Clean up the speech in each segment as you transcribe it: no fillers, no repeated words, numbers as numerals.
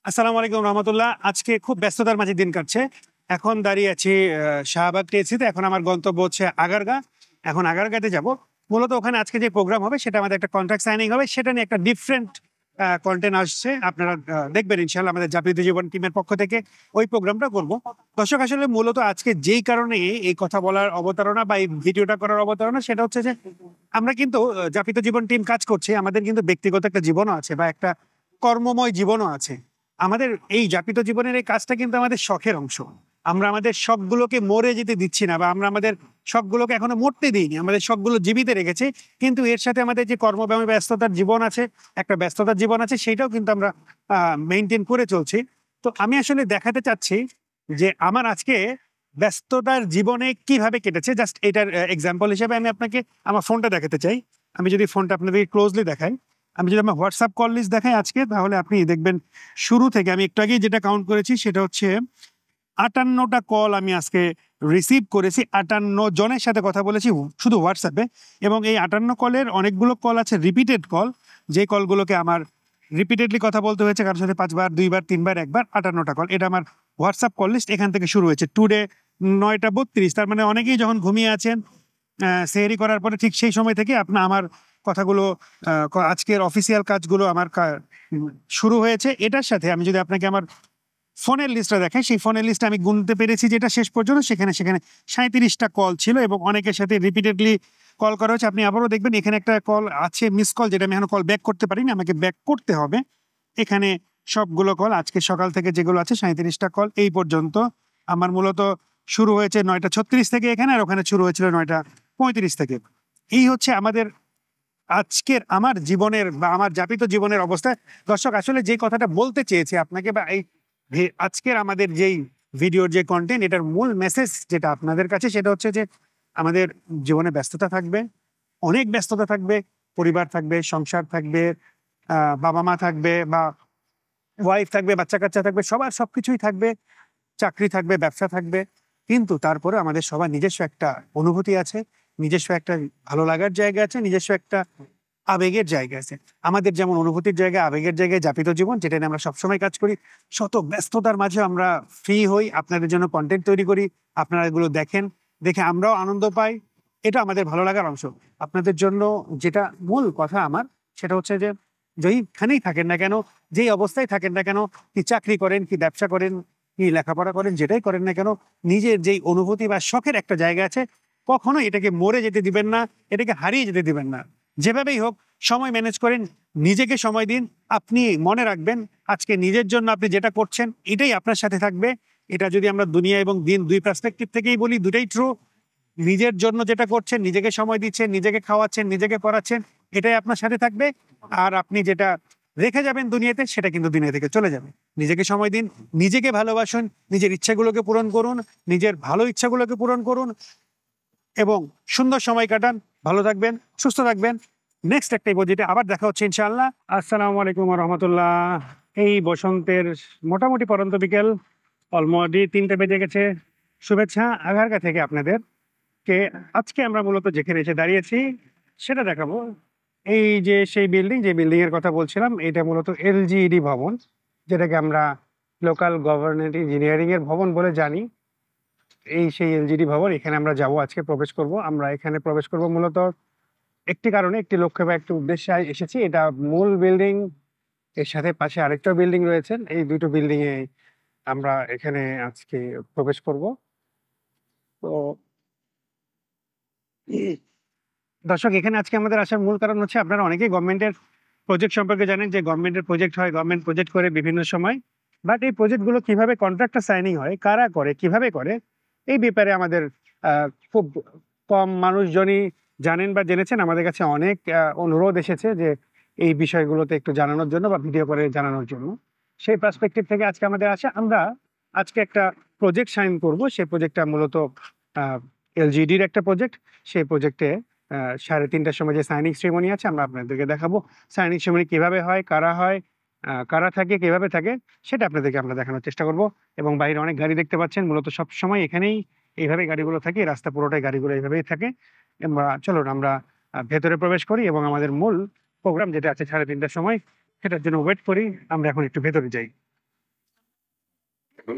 আসসালামু আলাইকুম রহমতুল্লাহ। আজকে খুব ব্যস্ততার মাঝে দিন কাটছে। এখন দাঁড়িয়ে আছি শাহবাগ টিএসসিতে। এখন আমার গন্তব্য হচ্ছে আগারগা। এখন আগারগাতে যাব। মূলত ওখানে আজকে যে প্রোগ্রাম হবে সেটা আমাদের একটা কন্ট্রাক্ট সাইনিং হবে, সেটা নিয়ে একটা ডিফারেন্ট কন্টেন্ট আসছে। আপনারা দেখবেন ইনশাল্লাহ আমাদের জাতীয় জীবন টিমের পক্ষ থেকে ওই প্রোগ্রামটা করব। দর্শক, আসলে মূলত আজকে যেই কারণে এই কথা বলার অবতারণা বা এই ভিডিওটা করার অবতারণা, সেটা হচ্ছে যে আমরা কিন্তু জাতীয় জীবন টিম কাজ করছি, আমাদের কিন্তু ব্যক্তিগত একটা জীবনও আছে বা একটা কর্মময় জীবনও আছে। আমাদের এই যাপিত জীবনের এই কাজটা কিন্তু আমাদের শখের অংশ। আমরা আমাদের শখগুলোকে মরে যেতে দিচ্ছি না, বা আমরা আমাদের শখগুলোকে এখনো মরতে দিইনি, আমাদের শখগুলো জীবিত রেখেছি। কিন্তু এর সাথে আমাদের যে কর্মব্যামী ব্যস্ততার জীবন আছে, একটা ব্যস্ততার জীবন আছে, সেটাও কিন্তু আমরা মেনটেন করে চলছি। তো আমি আসলে দেখাতে চাচ্ছি যে আমার আজকে ব্যস্ততার জীবনে কিভাবে কেটেছে। জাস্ট এটার এক্সাম্পল হিসেবে আমি আপনাকে আমার ফোনটা দেখাতে চাই। আমি যদি ফোনটা আপনাদের ক্লোজলি দেখাই, আমি যদি আমার হোয়াটসঅ্যাপ কল লিস্ট দেখাই আজকে, তাহলে আপনি দেখবেন শুরু থেকে আমি একটু আগেই যেটা কাউন্ট করেছি সেটা হচ্ছে 58টা কল আমি আজকে রিসিভ করেছি। 58 জনের সাথে কথা বলেছি শুধু হোয়াটসঅ্যাপে। এবং এই 58 কলের অনেকগুলো কল আছে রিপিটেড কল, যে কলগুলোকে আমার রিপিটেডলি কথা বলতে হয়েছে, কারোর সাথে 5 বার 2 বার 3 বার 1 বার। 58টা কল, এটা আমার হোয়াটসঅ্যাপ কল লিস্ট। এখান থেকে শুরু হয়েছে টুডে 9টা 32। তার মানে অনেকেই যখন ঘুমিয়ে আছেন সেহরি করার পরে ঠিক সেই সময় থেকে আপনার আমার কথাগুলো আজকের অফিসিয়াল কাজগুলো আমার শুরু হয়েছে। এটার সাথে আমি যদি আপনাকে আমার ফোনের লিস্টটা দেখাই, সেই ফোনের লিস্টে আমি গুনতে পেরেছি যেটা শেষ পর্যন্ত, সেখানে 37টা কল ছিল এবং অনেকের সাথে রিপিটেডলি কল করা হচ্ছে। আপনি আবারও দেখবেন এখানে একটা কল আছে মিস কল, যেটা আমি এখন কল ব্যাক করতে পারিনি, আমাকে ব্যাক করতে হবে। এখানে সবগুলো কল আজকে সকাল থেকে যেগুলো আছে 37টা কল এই পর্যন্ত আমার মূলত শুরু হয়েছে 9টা 36 থেকে এখানে, আর ওখানে শুরু হয়েছিল 9টা 35 থেকে। এই হচ্ছে আমাদের আজকের আমার জীবনের বা আমার যাপিত জীবনের অবস্থা। দর্শক, আসলে যে কথাটা বলতে চেয়েছি আপনাকে, বা এই আজকের আমাদের যেই ভিডিওর যে কন্টেন্ট, এটার মূল মেসেজ যেটা আপনাদের কাছে, সেটা হচ্ছে যে আমাদের জীবনে ব্যস্ততা থাকবে, অনেক ব্যস্ততা থাকবে। পরিবার থাকবে, সংসার থাকবে, বাবা মা থাকবে, বা ওয়াইফ থাকবে, বাচ্চা কাচ্চা থাকবে, সবার সবকিছুই থাকবে। চাকরি থাকবে, ব্যবসা থাকবে। কিন্তু তারপরে আমাদের সবার নিজস্ব একটা অনুভূতি আছে, নিজস্ব একটা ভালো লাগার জায়গা আছে, নিজস্ব একটা আবেগের জায়গা আছে। আমাদের যেমন অনুভূতির জায়গা, আবেগের জায়গায় যাপিত জীবন, যেটা নিয়ে আমরা সবসময় কাজ করি। শত ব্যস্ততার মাঝে আমরা ফ্রি হই, আপনাদের জন্য কন্টেন্ট তৈরি করি, আপনারা এগুলো দেখেন, দেখে আমরাও আনন্দ পাই। এটা আমাদের ভালো লাগার অংশ। আপনাদের জন্য যেটা মূল কথা আমার, সেটা হচ্ছে যে যেইখানেই থাকেন না কেন, যেই অবস্থায় থাকেন না কেন, কি চাকরি করেন, কি ব্যবসা করেন, কি লেখাপড়া করেন, যেটাই করেন না কেন, নিজের যেই অনুভূতি বা শখের একটা জায়গা আছে, কখনো এটাকে মরে যেতে দিবেন না, এটাকে হারিয়ে যেতে দিবেন না। যেভাবেই হোক সময় ম্যানেজ করেন, নিজেকে সময় দিন। আপনি মনে রাখবেন আজকে নিজের জন্য আপনি যেটা করছেন এটাই আপনার সাথে থাকবে। এটা যদি আমরা দুনিয়া এবং দিন দুই পার্সপেক্টিভ থেকেই বলি, দুটাই ট্রু। নিজের জন্য যেটা করছেন, নিজেকে সময় দিচ্ছেন, নিজেকে খাওয়াচ্ছেন, নিজেকে পড়াচ্ছেন, এটাই আপনার সাথে থাকবে। আর আপনি যেটা রেখে যাবেন দুনিয়াতে, সেটা কিন্তু দুনিয়া থেকে চলে যাবে। নিজেকে সময় দিন, নিজেকে ভালোবাসুন, নিজের ইচ্ছাগুলোকে পূরণ করুন, নিজের ভালো ইচ্ছাগুলোকে পূরণ করুন এবং সুন্দর সময় কাটান। ভালো থাকবেন, সুস্থ থাকবেন। নেক্সট একটা পজিতে আবার দেখা হচ্ছে ইনশাআল্লাহ। আসসালামু আলাইকুম রহমতুল্লাহ। এই বসন্তের মোটামুটি পরন্ত বিকেল, অলমোস্ট 3টে বেজে গেছে। শুভেচ্ছা আগারগা থেকে আপনাদের কে। আজকে আমরা মূলত যেখানে এসে দাঁড়িয়েছি সেটা দেখাবো। এই যে সেই বিল্ডিং, যে বিল্ডিং এর কথা বলছিলাম, এটা মূলত এলজিইডি ভবন, যেটাকে আমরা লোকাল গভর্নমেন্ট ইঞ্জিনিয়ারিং এর ভবন বলে জানি। এই সেই এলজিডি ভবন, এখানে আমরা যাব, আজকে প্রবেশ করব। আমরা এখানে প্রবেশ করব মূলত একটি কারণে, একটি লক্ষ্যে বা একটি উদ্দেশ্যে এসেছি। এটা মূল বিল্ডিং, এর সাথে পাশে আরেকটা বিল্ডিং রয়েছেন। এই দুটো বিল্ডিং এ আমরা এখানে আজকে প্রবেশ করব। তো দর্শক, এখানে আজকে আমাদের আসার মূল কারণ হচ্ছে, আপনারা অনেকেই গভর্নমেন্টের প্রজেক্ট সম্পর্কে জানেন যে গভর্নমেন্টের প্রজেক্ট হয়, গভর্নমেন্ট প্রজেক্ট করে বিভিন্ন সময়। বাট এই প্রজেক্টগুলো কিভাবে কন্ট্রাক্টর সাইনিং হয়, কারা করে, কিভাবে করে, এই ব্যাপারে আমাদের খুব কম মানুষজনই জানেন বা জেনেছেন। আমাদের কাছে অনেক অনুরোধ এসেছে যে এই বিষয়গুলোতে একটু জানানোর জন্য বা ভিডিও করে জানানোর জন্য। সেই পার্সপেক্টিভ থেকে আজকে আমাদের আসা। আমরা আজকে একটা প্রজেক্ট সাইন করব। সেই প্রজেক্টটা মূলত এলজিডির একটা প্রজেক্ট। সেই প্রজেক্টে 3:30টার সময় যে সাইনিং সেরেমনি আছে, আমরা আপনাদেরকে দেখাবো। সাইনিং সেরেমনি কিভাবে হয়, কারা হয়, কারা থাকে, কিভাবে থাকে, সেটা আপনাদেরকে আমরা দেখানোর চেষ্টা করব। এবং বাইরে অনেক গাড়ি দেখতে পাচ্ছেন, মূলত সব সময় এখানেই এইভাবে গাড়িগুলো থাকে, এই রাস্তা পুরোটাই গাড়িগুলো এইভাবেই থাকে। চলুন আমরা ভেতরে প্রবেশ করি এবং আমাদের মূল প্রোগ্রাম যেটা আছে 3:30টার সময়, সেটার জন্য ওয়েট করি। আমরা এখন একটু ভেতরে যাই। আমরা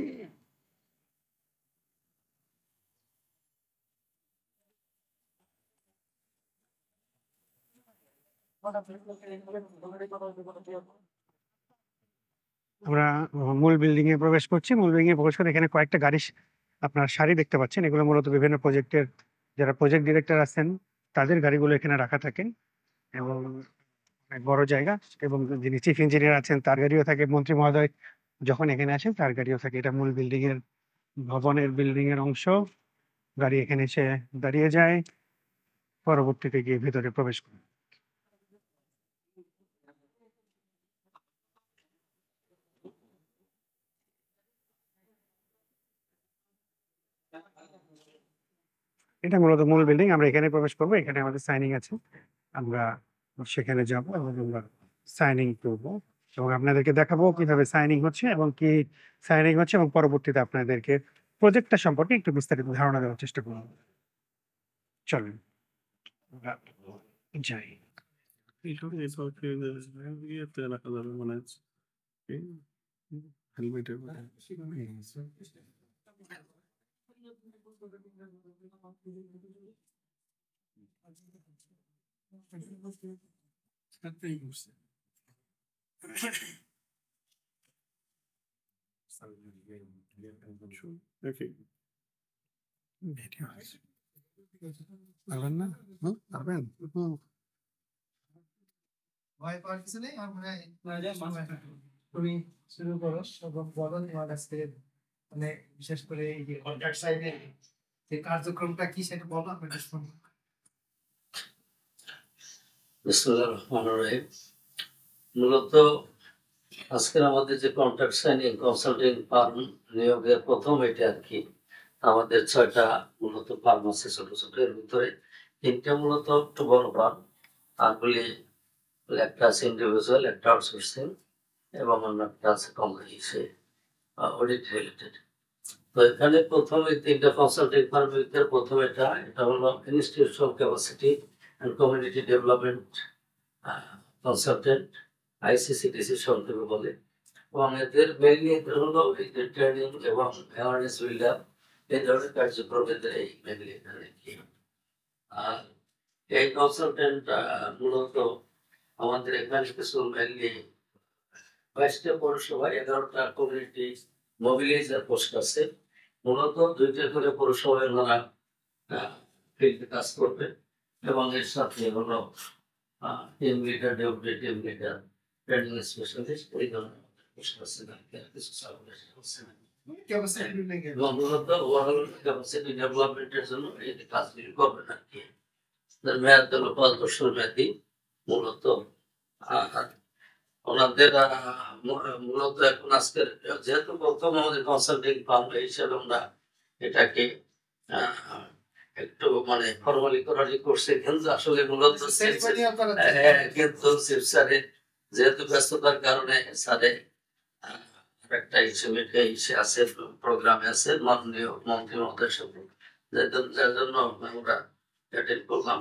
মূল বিল্ডিং এ প্রবেশ করছি। মূল বিল্ডিং এ প্রবেশ করে এখানে কয়েকটা গাড়ি আপনার সারি দেখতে পাচ্ছেন। এগুলো মূলত বিভিন্ন প্রজেক্টের যারা প্রজেক্ট ডিরেক্টর আছেন তাদের গাড়িগুলো এখানে রাখা থাকে এবং অনেক বড় জায়গা এবং যিনি চিফ ইঞ্জিনিয়ার আছেন তার গাড়িও থাকে। মন্ত্রী মহোদয় যখন এখানে আসেন তার গাড়িও থাকে। এটা মূল বিল্ডিং এর ভবনের বিল্ডিং এর অংশ। গাড়ি এখানে এসে দাঁড়িয়ে যায়, পরবর্তীতে গিয়ে ভিতরে প্রবেশ করে। এটা মূলত মূল বিল্ডিং। আমরা এখানে প্রবেশ করবো। এখানে আমাদের সাইনিং আছে, আমরা সেখানে যাব এবং আমরা সাইনিং করব এবং আপনাদেরকে দেখাবো কিভাবে সাইনিং হচ্ছে এবং কি সাইনিং হচ্ছে এবং পরবর্তীতে আপনাদেরকে প্রজেক্টটা সম্পর্কে একটু বিস্তারিত ধারণা দেওয়ার চেষ্টা করব। চলেন আমরা যাই। Okay. পারবেন না? পারবেন? ভয় পাওয়ার কিছু নেই। আমার মনে হয় তুমি শুরু করো এবং বলো তোমার কাছ থেকে মানে বিশেষ করে এই যে কন্ট্রাক্ট সাইডে যে কার্যক্রমটা কি সেটা বলো, আমি এটা শুনবো। বিসমিল্লাহির রহমানির রহিম। মূলত আজকের আমাদের যে কন্ট্রাক্ট সাইনিং কনসাল্টিং ফার্ম নিয়োগের প্রথম এটা আর কি। আমাদের 6টা মূলত ফার্ম আছে ছোট ছোট, এর ভিতরে 3টা মূলত একটু বড় ফার্ম, আরগুলি একটা আছে ইন্ডিভিজুয়াল, একটা আউটসোর্সিং এবং অন্য একটা আছে কোম্পানি অডিট রিলেটেড। তো এখানে প্রথমে 3টা কনসাল্টিং ফার্মের ভিতরে প্রথম এটা হলো institutional capacity and community development consultant, ICCDC সংক্ষেপে বলে। এবং এদের মেইনলি হলো ট্রেনিং এবং অ্যাওয়ারনেস বিল্ডার, এই ধরনের কার্যক্রম এদের এই মেইনলি এখানে কি। আর এই কনসালটেন্ট মূলত আমাদের এখানে কিছু মেইনলি 22টা পৌরসভায় 11টা কমিউনিটি মোবিলাইজার পোস্ট আছে। মূলত 2টা করে পৌরসভায় ওনারা ফিল্ডে কাজ করবে এবং এর সাথে হলো team leader, deputy team leader, training specialist, এই ধরনের পোস্ট আছে না, কিছু সার্ভিস আছে না। ক্যাপাসিটি বিল্ডিং এর এবং মূলত ওভারঅল ক্যাপাসিটি ডেভেলপমেন্টের জন্য এই কাজগুলি করবে না কি। তার মেয়াদ হলো 5 বছর মেয়াদি। মূলত ওনাদের মূলত এখন আজকের যেহেতু প্রথম আমাদের কনসাল্টিং ফার্ম হিসেবে আমরা এটাকে একটু মানে ফর্মালি করারই করছে, কিন্তু আসলে মূলত কিন্তু চিফ স্যারের যেহেতু ব্যস্ততার কারণে স্যারে একটা হিসেবে আছে, প্রোগ্রামে আছে মাননীয় মন্ত্রী মহোদয়ের সাথে, যার জন্য আমরা অ্যাটেন্ড করলাম।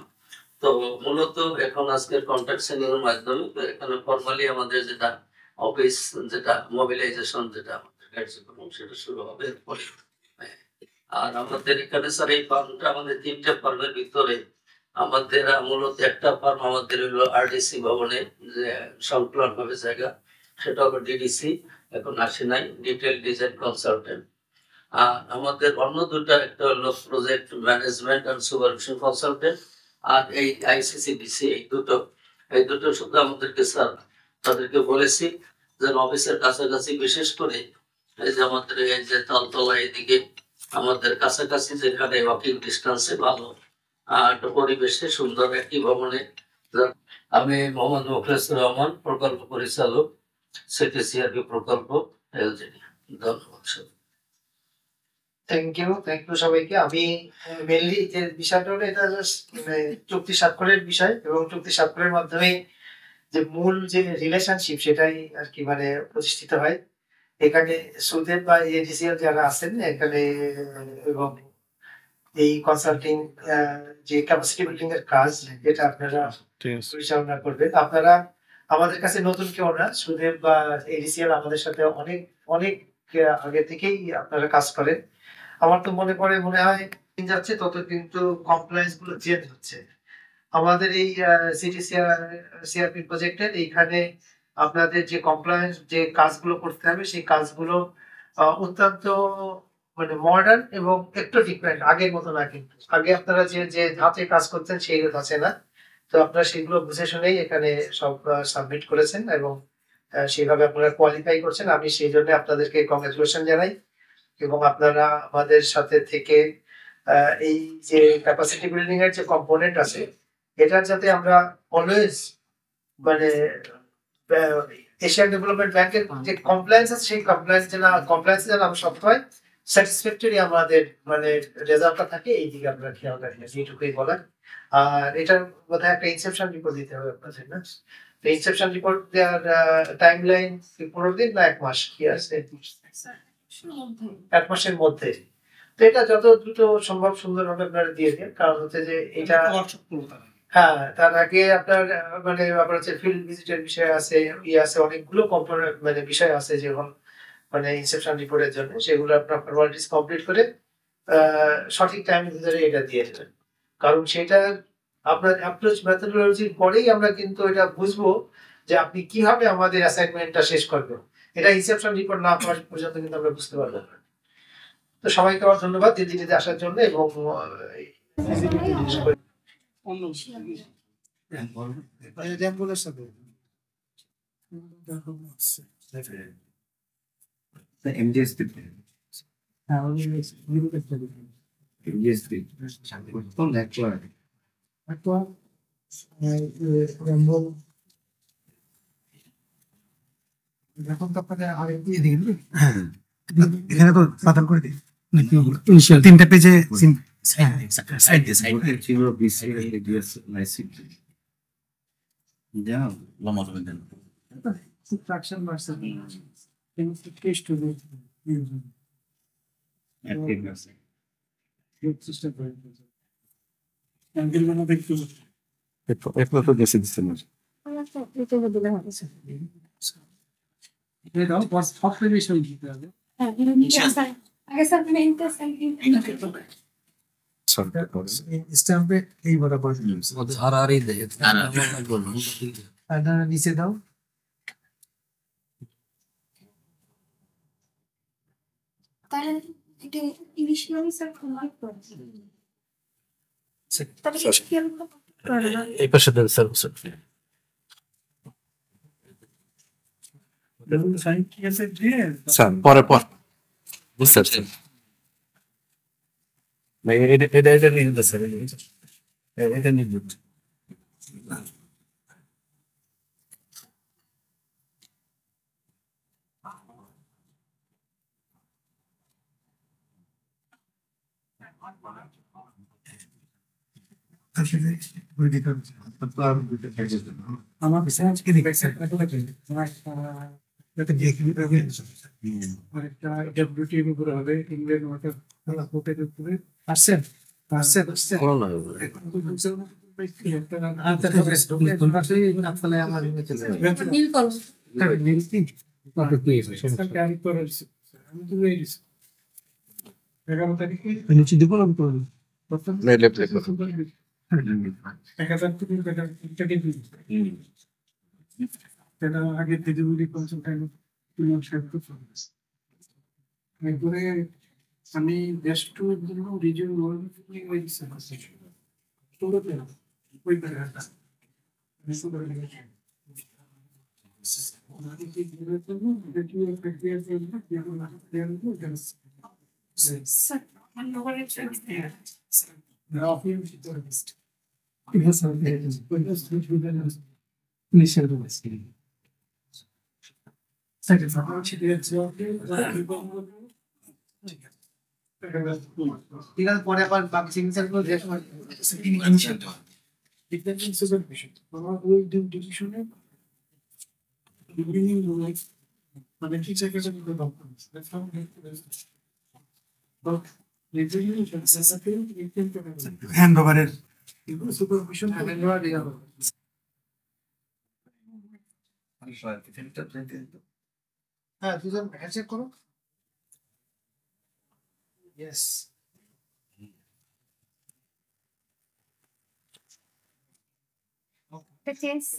তো মূলত এখন আজকের কন্ট্রাক্ট সাইনিং এর মাধ্যমে এখানে ফর্মালি আমাদের যেটা অফিস, যেটা মোবিলাইজেশন, যেটা আমাদের কার্যক্রম সেটা শুরু হবে এরপরে। আর আমাদের এখানে স্যার এই ফার্মটা আমাদের 3টে ফার্মের ভিতরে আমাদের মূলত একটা ফার্ম আমাদের হলো RDC ভবনে যে সংকলন হবে জায়গা, সেটা হলো DDC, এখন আসে নাই, ডিটেল ডিজাইন কনসালটেন্ট। আর আমাদের অন্য দুটা, একটা হলো project management and supervision consultant, আর এই ICCDC, এই দুটো শুধু আমাদেরকে স্যার তাদেরকে বলেছি যে অফিসের কাছাকাছি, বিশেষ করে এই যে আমাদের এই যে তালতলা এদিকে আমাদের কাছাকাছি যেখানে ওয়াকিং ডিস্টেন্সে ভালো একটা পরিবেশে সুন্দর একটি ভবনে। আমি মোহাম্মদ মুখলেসুর রহমান, প্রকল্প পরিচালক, CTCRP প্রকল্প LGD। ধন্যবাদ। থ্যাংক ইউ সবাইকে। আমি মেনলি যে বিষয়টা হলো এটা চুক্তি স্বাক্ষরের বিষয় এবং চুক্তি স্বাক্ষরের মাধ্যমে যে মূল যে রিলেশনশিপ সেটাই আর কি মানে প্রতিষ্ঠিত হয়। এখানে সুদেব বা ADCL যারা আছেন এখানে এবং এই কনসাল্টিং যে ক্যাপাসিটি বিল্ডিং এর কাজ যেটা আপনারা পরিচালনা করবেন, আপনারা আমাদের কাছে নতুন কেউ না। সুদেব বা ADCL আমাদের সাথে অনেক অনেক আগে থেকেই আপনারা কাজ করেন। আমার তো মনে হয় দিন যাচ্ছে তত কিন্তু কমপ্লায়েন্স গুলো চেঞ্জ হচ্ছে। আমাদের এই সিআরপি প্রজেক্টের এইখানে আপনাদের যে কমপ্লায়েন্স যে কাজগুলো করতে হবে সেই কাজগুলো অত্যন্ত মানে মডার্ন এবং একটু ডিফারেন্ট, আগের মতো না। কিন্তু আগে আপনারা যে যে ধাঁচে কাজ করতেন সেই ধাঁচে না। তো আপনারা সেগুলো বুঝে শুনেই এখানে সব সাবমিট করেছেন এবং সেইভাবে আপনারা কোয়ালিফাই করছেন। আমি সেই জন্য আপনাদেরকে কংগ্রেচুলেশন জানাই এবং আপনারা আমাদের সাথে থেকে এই যে ক্যাপাসিটি বিল্ডিং এর যে কম্পোনেন্ট আছে এটার যাতে আমরা অলওয়েজ মানে এশিয়ান ডেভেলপমেন্ট ব্যাংকের যে কমপ্লায়েন্স আছে সেই কমপ্লায়েন্স যেন আমরা সবসময় স্যাটিসফ্যাক্টরি আমাদের মানে রেজাল্টটা থাকে, এই দিকে আপনারা খেয়াল রাখেন, এইটুকুই বলার। আর এটার বোধহয় একটা ইনসেপশন রিপোর্ট দিতে হবে আপনাদের, না? তো ইনসেপশন রিপোর্ট দেওয়ার টাইম লাইন 15 দিন না 1 মাস কি আছে? 1 মাসের মধ্যে। তো এটা যত দ্রুত সম্ভব সুন্দরভাবে আপনারা দিয়ে দিন, কারণ হচ্ছে যে এটা হ্যাঁ তার আগে আপনার মানে আপনার হচ্ছে ফিল্ড ভিজিটের বিষয় আছে, আছে অনেকগুলো কম্পোনেন্ট মানে বিষয় আছে যেমন মানে ইনসেপশন রিপোর্টের জন্য, সেগুলো আপনার ফর্মালিটিস কমপ্লিট করে সঠিক টাইমের ভিতরে এটা দিয়ে দেবেন। কারণ সেটা আপনার অ্যাপ্রোচ মেথোডোলজির পরেই আমরা কিন্তু এটা বুঝবো যে আপনি কিভাবে আমাদের অ্যাসাইনমেন্টটা শেষ করবেন। এটা ইনসেপশন রিপোর্ট না পাওয়া পর্যন্ত কিন্তু আমরা বুঝতে পারবো না। তো সবাইকে আমার ধন্যবাদ দিল্লিতে আসার জন্য এবং র্যাম্বুলের সাথে MGSP MGSP কোন একবার এখন তো আপনাকে আরেকটু এদিকে দিবি। এখানে তো বাতিল করে দিই। 3টা পেজে সাইড দিয়ে ছিল BC ADS লাইসেন্স যা লম্বা হবে দেন subtraction versus case to the ঠিক আছে system অ্যাঙ্গেল মানে দেখতে একটু তো দেশে দিতে না এটা দাও বস সফটওয়্যার বিষয় দিতে হবে। স্ট্যাম্পে এই বরাবর নিচে দাও। এই পাশে দেন স্যার স্যার পরে বুঝতে পারছেন এটা নিয়ে নিতে স্যার এটা নিয়ে নিতে আমার কি দেখছে এটা দেখবি আরেকটা ডব্লিউটি এর উপরে হবে, ইংল্যান্ড ওয়াটার কোটের উপরে আসছেন আসছেন আসছেন নিচে দিব না এটা আগে ডেলিভারি কনসালটেন্ট এরপরে আমি বেস্ট টু রিজন ওই জায়গাটা পরে আবার বাকি সিগনেচার গুলো মানে ঠিক জায়গায় হ্যান্ড ওভারের সুপারভিশন হ্যাঁ দুজন হ্যান্ডশেক করো। Yes The taste